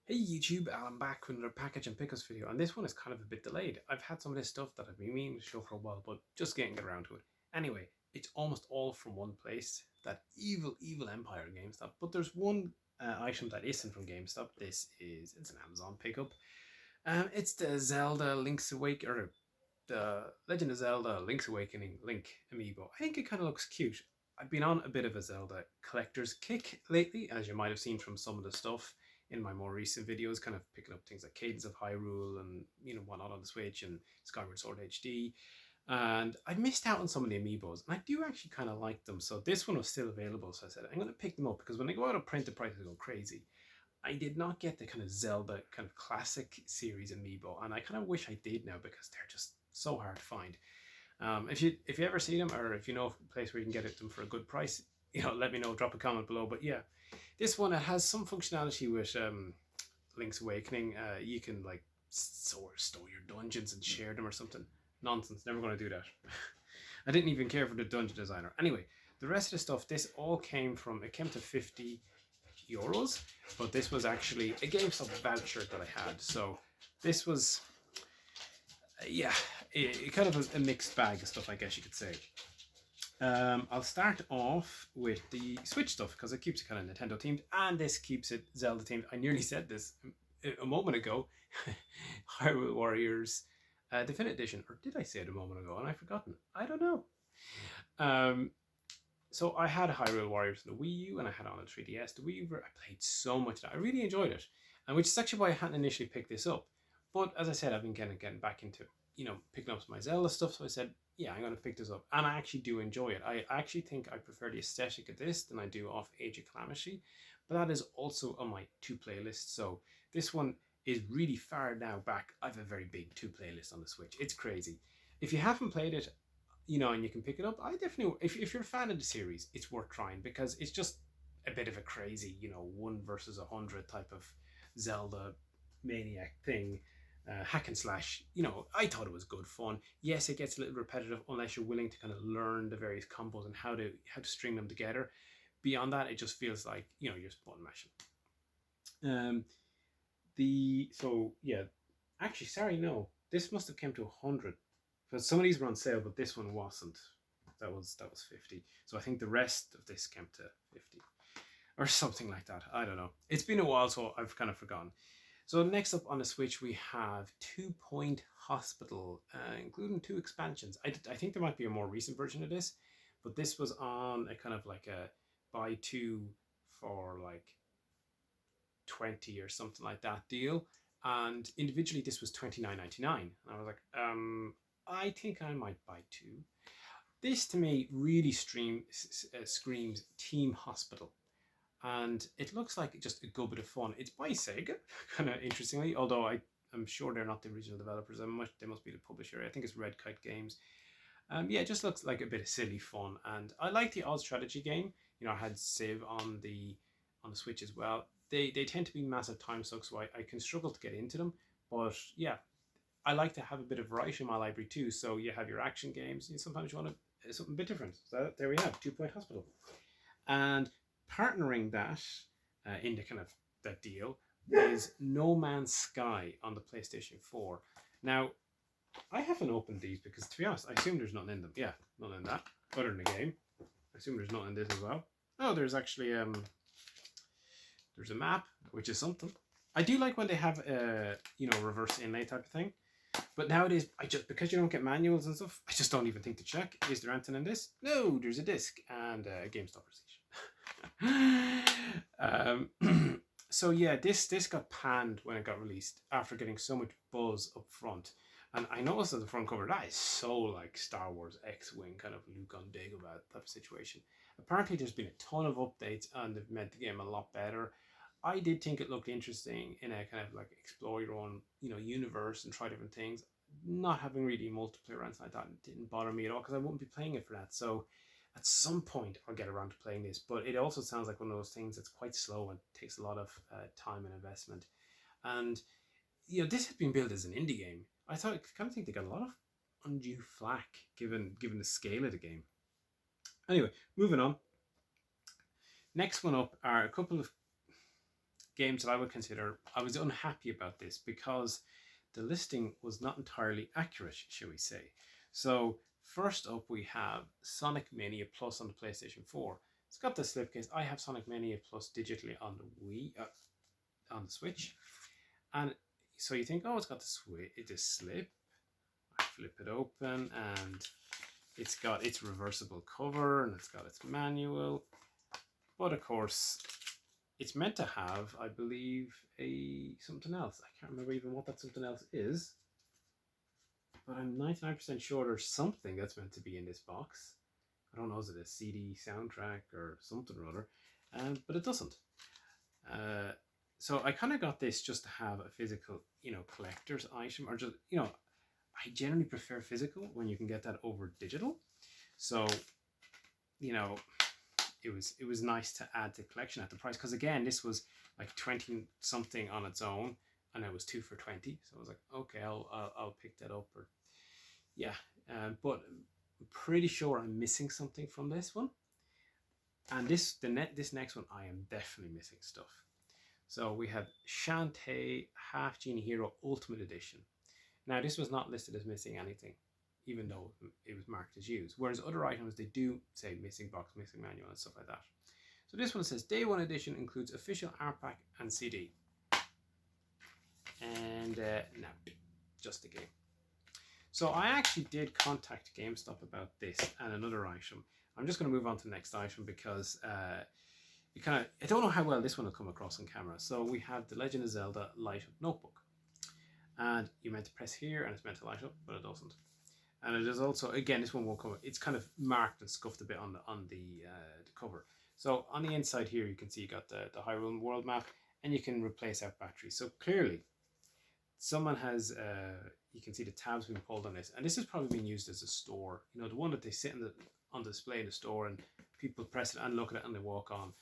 Hey YouTube, I'm back with another package and pickups video, and this one is kind of a bit delayed. I've had some of this stuff that I've been meaning to show for a while, but just getting around to it. Anyway, it's almost all from one place, that evil empire GameStop. But there's one item that isn't from GameStop. It's an Amazon pickup. It's the Zelda Link's Awake or the Legend of Zelda Link's Awakening Link amiibo. I think it kind of looks cute. I've been on a bit of a Zelda collector's kick lately, as you might have seen from some of the stuff in my more recent videos, kind of picking up things like Cadence of Hyrule and whatnot on the Switch and Skyward Sword HD. And I missed out on some of the amiibos, and I do actually kind of like them. So this one was still available, so I said I'm going to pick them up because when they go out of print, the prices go crazy. I did not get the kind of Zelda kind of classic series amiibo, and I kind of wish I did now because they're just so hard to find. If you ever see them, or if you know a place where you can get them for a good price, let me know. Drop a comment below. But yeah, this one, it has some functionality with Link's Awakening. You can like store your dungeons and share them or something. Nonsense. Never going to do that. I didn't even care for the dungeon designer. Anyway, the rest of the stuff, this all came from. It came to €50, but this was actually a GameStop voucher that I had. So this was, yeah, kind of a mixed bag of stuff, I guess you could say. I'll start off with the Switch stuff because it keeps it kind of Nintendo themed, and this keeps it Zelda themed. I nearly said this a moment ago. Hyrule Warriors Definite Edition, or did I say it a moment ago and I've forgotten? I don't know. So I had Hyrule Warriors on the Wii U and I had it on the 3DS. The Wii U, I played so much of that. I really enjoyed it, and which is actually why I hadn't initially picked this up. But as I said, I've been kind of getting back into picking up some my Zelda stuff. So I said, yeah, I'm going to pick this up, and I actually do enjoy it. I actually think I prefer the aesthetic of this than I do of Age of Calamity, but that is also on my two playlists. So this one is really far now back. I have a very big two playlist on the Switch. It's crazy. If you haven't played it, and you can pick it up, I definitely, if you're a fan of the series, it's worth trying because it's just a bit of a crazy, 1 versus 100 type of Zelda maniac thing. Hack and slash, I thought it was good fun. Yes, it gets a little repetitive unless you're willing to kind of learn the various combos and how to string them together. Beyond that, it just feels like you're just button mashing. Actually, sorry, no, this must have came to 100 because some of these were on sale, but this one wasn't. That was 50. So I think the rest of this came to 50 or something like that. I don't know. It's been a while, so I've kind of forgotten. So next up on the Switch, we have 2 Point Hospital, including 2 expansions. I think there might be a more recent version of this, but this was on a kind of like a buy 2 for like 20 or something like that deal. And individually, this was $29.99. And I was like, I think I might buy 2. This to me really screams Team Hospital. And it looks like just a good bit of fun. It's by Sega, kind of interestingly, although I'm sure they're not the original developers. They must be the publisher. I think it's Red Kite Games. Yeah, it just looks like a bit of silly fun, and I like the odd strategy game. I had Civ on the Switch as well. They tend to be massive time sucks, so I can struggle to get into them. But yeah, I like to have a bit of variety in my library too. So you have your action games. Sometimes you want something a bit different. So there we have 2 Point Hospital, and partnering that in the kind of that deal is No Man's Sky on the PlayStation 4. Now, I haven't opened these because, to be honest, I assume there's nothing in them. Yeah, nothing in that other than the game. I assume there's nothing in this as well. Oh, there's actually there's a map, which is something. I do like when they have a reverse inlay type of thing. But nowadays, because you don't get manuals and stuff, I just don't even think to check. Is there anything in this? No, there's a disc and a GameStop receipt. So yeah, this got panned when it got released after getting so much buzz up front. And I noticed at the front cover, that is so like Star Wars X-Wing, kind of Luke on Dagobah type of situation. Apparently there's been a ton of updates and they've made the game a lot better. I did think it looked interesting in a kind of like explore your own, universe and try different things. Not having really multiplayer or anything like that didn't bother me at all because I wouldn't be playing it for that. So at some point I'll get around to playing this, but it also sounds like one of those things that's quite slow and takes a lot of time and investment. And this had been billed as an indie game. I kind of think they got a lot of undue flack given the scale of the game. Anyway, moving on. Next one up are a couple of games that I would consider, I was unhappy about this because the listing was not entirely accurate, shall we say. So first up we have Sonic Mania Plus on the PlayStation 4. It's got the slipcase. I have Sonic Mania Plus digitally on the Wii, on the Switch. And so you think, oh, it's got the slip. I flip it open and it's got its reversible cover and it's got its manual. But of course, it's meant to have, I believe, something else. I can't remember even what that something else is. But I'm 99% sure there's something that's meant to be in this box. I don't know, is it a CD soundtrack or something or other? But it doesn't. So I kind of got this just to have a physical, collector's item, or just, I generally prefer physical when you can get that over digital. So, it was nice to add to the collection at the price, because again, this was like 20 something on its own, and it was 2 for 20. So I was like, okay, I'll pick that up, or yeah. But I'm pretty sure I'm missing something from this one, and this next one I am definitely missing stuff. So we had Shantae Half Genie Hero Ultimate Edition. Now this was not listed as missing anything, even though it was marked as used. Whereas other items, they do say missing box, missing manual and stuff like that. So this one says Day 1 edition includes official art pack and CD. And no, just the game. So I actually did contact GameStop about this and another item. I'm just going to move on to the next item because I don't know how well this one will come across on camera. So we have the Legend of Zelda Light Up Notebook. And you're meant to press here and it's meant to light up, but it doesn't. And it is also, again, this one won't come. It's kind of marked and scuffed a bit on the cover. So on the inside here, you can see you got the Hyrule world map, and you can replace out batteries. So clearly, someone has, you can see the tabs being pulled on this, and this is probably being used as a store. The one that they sit on display in the store, and people press it and look at it and they walk on.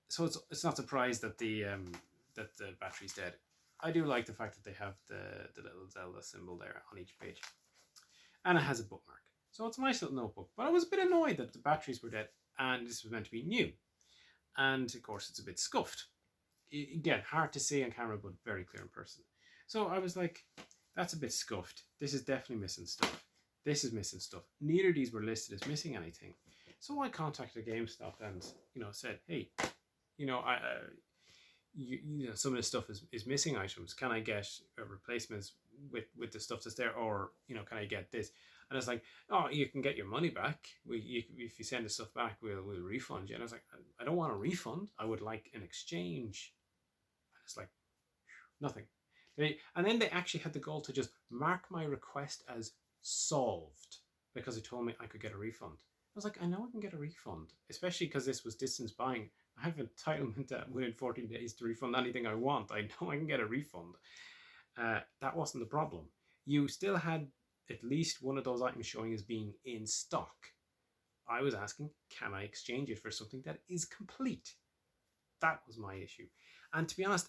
So it's not surprised that the battery's dead. I do like the fact that they have the little Zelda symbol there on each page. And it has a bookmark. So it's a nice little notebook. But I was a bit annoyed that the batteries were dead and this was meant to be new. And of course it's a bit scuffed. Again, hard to see on camera, but very clear in person. So I was like, that's a bit scuffed. This is definitely missing stuff. This is missing stuff. Neither of these were listed as missing anything. So I contacted GameStop and, said, hey, some of this stuff is missing items. Can I get replacements with the stuff that's there, or can I get this? And it's like, oh, you can get your money back. If you send the stuff back, we'll refund you. And I was like, I don't want a refund. I would like an exchange. And it's like, nothing. And then they actually had the goal to just mark my request as solved because they told me I could get a refund. I was like, I know I can get a refund, especially because this was distance buying. I have entitlement within 14 days to refund anything I want. I know I can get a refund. That wasn't the problem. You still had at least one of those items showing as being in stock. I was asking, can I exchange it for something that is complete? That was my issue. And to be honest,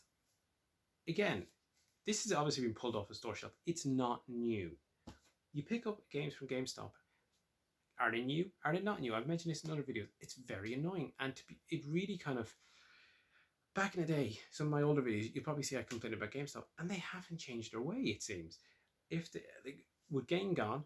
again, this has obviously been pulled off a store shelf. It's not new. You pick up games from GameStop. Are they new? Are they not new? I've mentioned this in other videos. It's very annoying. And it really kind of, back in the day, some of my older videos, you'll probably see I complained about GameStop, and they haven't changed their way, it seems. With Game gone,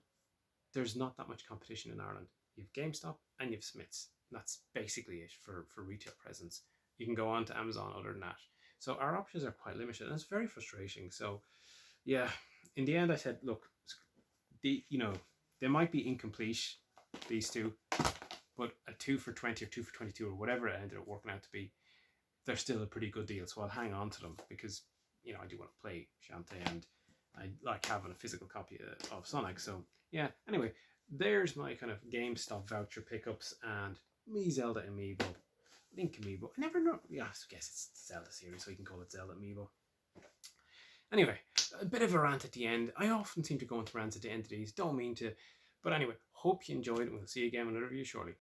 there's not that much competition in Ireland. You have GameStop and you have Smiths. And that's basically it for retail presence. You can go on to Amazon other than that. So our options are quite limited, and it's very frustrating. So yeah, in the end I said, look, they might be incomplete, these two, but a 2 for 20 or 2 for 22 or whatever it ended up working out to be, they're still a pretty good deal. So I'll hang on to them because, I do want to play Shantae and I like having a physical copy of Sonic. So yeah, anyway, there's my kind of GameStop voucher pickups and me Zelda Amiibo, Link Amiibo. I never know, I guess it's Zelda series, so you can call it Zelda Amiibo. Anyway, a bit of a rant at the end. I often seem to go into rants at the end of these, don't mean to. But anyway, hope you enjoyed it, and we'll see you again in another review shortly.